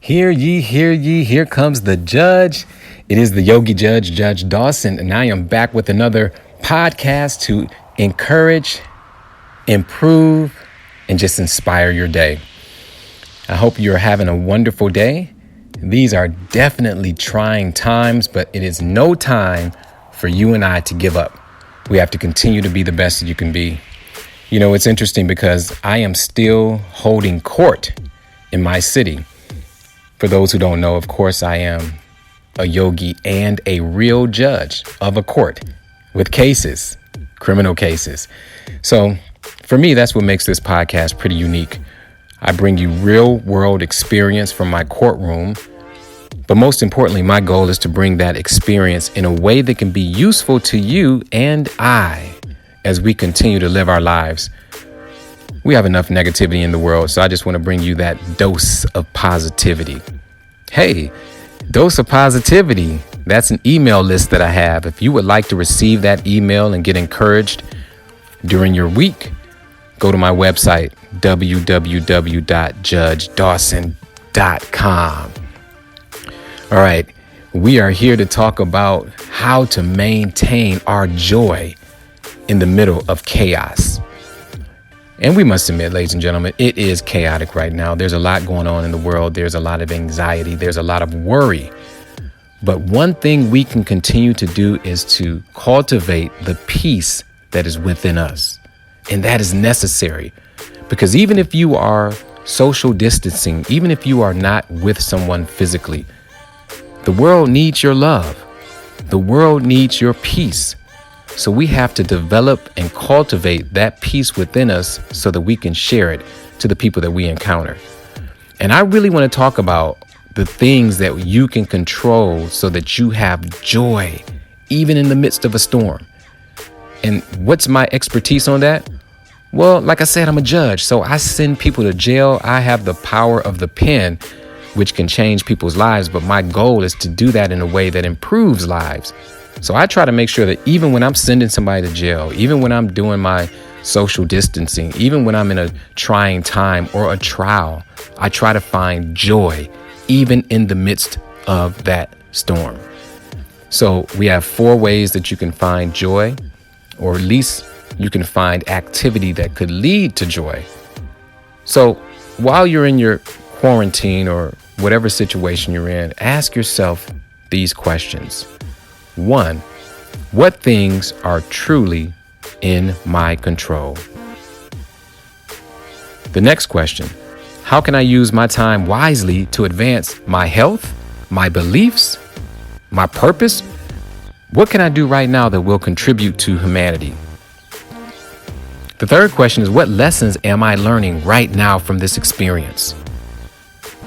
Hear ye, here comes the judge. It is the Yogi Judge, Judge Dawson, and I am back with another podcast to encourage, improve, and just inspire your day. I hope you're having a wonderful day. These are definitely trying times, but it is no time for you and I to give up. We have to continue to be the best that you can be. You know, it's interesting because I am still holding court in my city. For those who don't know, of course, I am a yogi and a real judge of a court with cases, criminal cases. So for me, that's what makes this podcast pretty unique. I bring you real world experience from my courtroom. But most importantly, my goal is to bring that experience in a way that can be useful to you and I as we continue to live our lives. We have enough negativity in the world, so I just want to bring you that dose of positivity. Hey, dose of positivity. That's an email list that I have. If you would like to receive that email and get encouraged during your week, go to my website, www.judgedawson.com. All right, we are here to talk about how to maintain our joy in the middle of chaos. And we must admit, ladies and gentlemen, it is chaotic right now. There's a lot going on in the world. There's a lot of anxiety. There's a lot of worry. But one thing we can continue to do is to cultivate the peace that is within us. And that is necessary because even if you are social distancing, even if you are not with someone physically, the world needs your love. The world needs your peace. So we have to develop and cultivate that peace within us so that we can share it to the people that we encounter. And I really want to talk about the things that you can control so that you have joy, even in the midst of a storm. And what's my expertise on that? Well, like I said, I'm a judge, so I send people to jail. I have the power of the pen, which can change people's lives. But my goal is to do that in a way that improves lives. So I try to make sure that even when I'm sending somebody to jail, even when I'm doing my social distancing, even when I'm in a trying time or a trial, I try to find joy, even in the midst of that storm. So we have 4 ways that you can find joy, or at least you can find activity that could lead to joy. So while you're in your quarantine or whatever situation you're in, ask yourself these questions. 1, what things are truly in my control? The next question, how can I use my time wisely to advance my health, my beliefs, my purpose? What can I do right now that will contribute to humanity? The third question is, what lessons am I learning right now from this experience?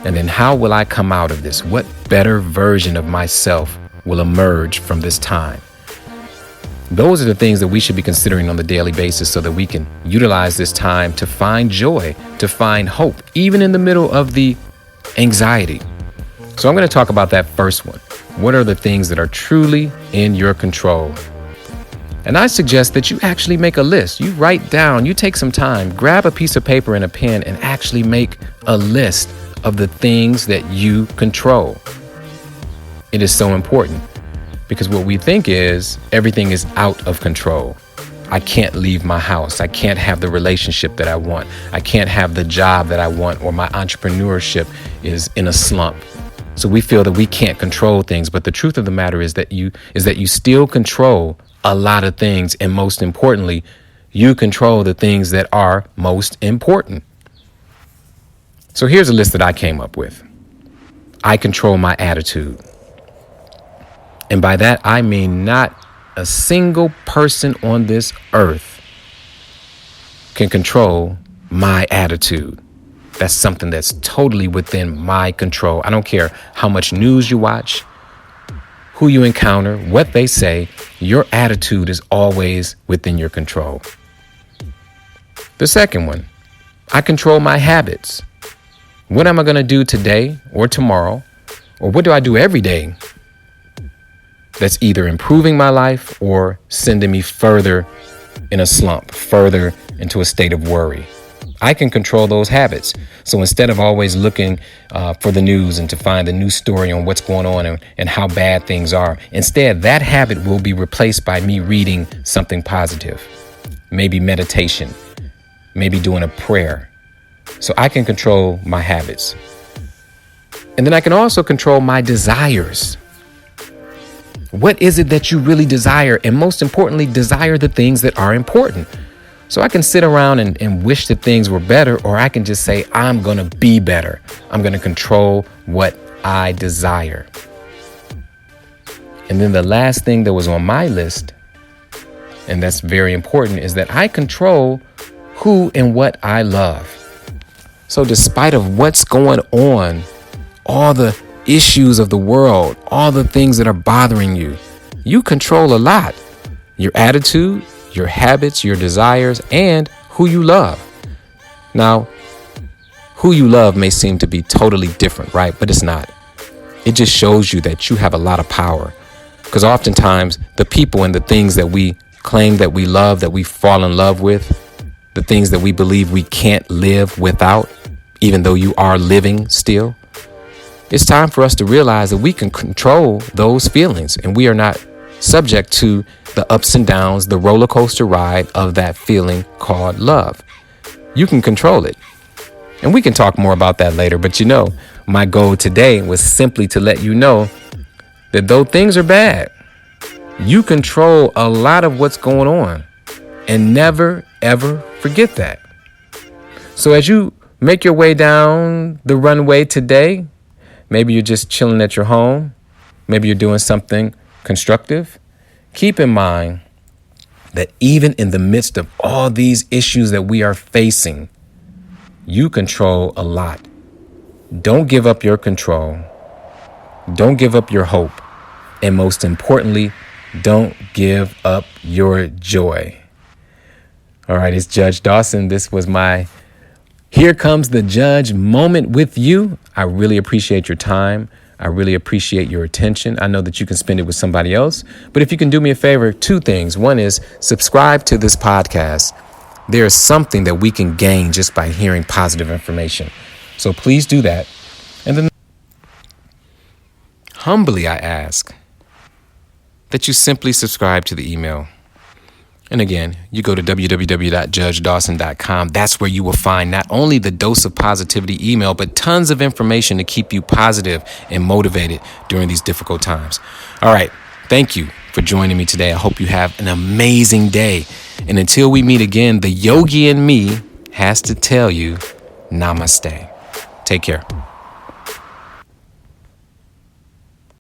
And then how will I come out of this? What better version of myself will emerge from this time? Those are the things that we should be considering on the daily basis so that we can utilize this time to find joy, to find hope, even in the middle of the anxiety. So I'm going to talk about that first one. What are the things that are truly in your control? And I suggest that you actually make a list. You write down, you take some time, grab a piece of paper and a pen and actually make a list of the things that you control. It is so important because what we think is everything is out of control. I can't leave my house. I can't have the relationship that I want. I can't have the job that I want, or my entrepreneurship is in a slump. So we feel that we can't control things. But the truth of the matter is that you still control a lot of things. And most importantly, you control the things that are most important. So here's a list that I came up with. I control my attitude. And by that, I mean not a single person on this earth can control my attitude. That's something that's totally within my control. I don't care how much news you watch, who you encounter, what they say, your attitude is always within your control. The second one, I control my habits. What am I going to do today or tomorrow? Or what do I do every day that's either improving my life or sending me further in a slump, further into a state of worry? I can control those habits. So instead of always looking for the news and to find the new story on what's going on and how bad things are, instead, that habit will be replaced by me reading something positive, maybe meditation, maybe doing a prayer. So I can control my habits. And then I can also control my desires. What is it that you really desire? And most importantly, desire the things that are important. So I can sit around and wish that things were better, or I can just say, I'm going to be better. I'm going to control what I desire. And then the last thing that was on my list, and that's very important, is that I control who and what I love. So despite of what's going on, all the issues of the world, all the things that are bothering you, you control a lot. Your attitude, your habits, your desires, and who you love. Now, who you love may seem to be totally different, right? But it's not. It just shows you that you have a lot of power. Because oftentimes, the people and the things that we claim that we love, that we fall in love with, the things that we believe we can't live without, even though you are living still, it's time for us to realize that we can control those feelings and we are not subject to the ups and downs, the roller coaster ride of that feeling called love. You can control it. And we can talk more about that later. But my goal today was simply to let you know that though things are bad, you control a lot of what's going on. And never, ever forget that. So as you make your way down the runway today, maybe you're just chilling at your home, maybe you're doing something constructive, keep in mind that even in the midst of all these issues that we are facing, you control a lot. Don't give up your control. Don't give up your hope. And most importantly, don't give up your joy. All right, it's Judge Dawson. This was my Here Comes the Judge moment with you. I really appreciate your time. I really appreciate your attention. I know that you can spend it with somebody else, but if you can do me a favor, two things. One is subscribe to this podcast. There is something that we can gain just by hearing positive information. So please do that. And then humbly I ask that you simply subscribe to the email. And again, you go to www.judgedawson.com. That's where you will find not only the Dose of Positivity email, but tons of information to keep you positive and motivated during these difficult times. All right. Thank you for joining me today. I hope you have an amazing day. And until we meet again, the yogi in me has to tell you, namaste. Take care.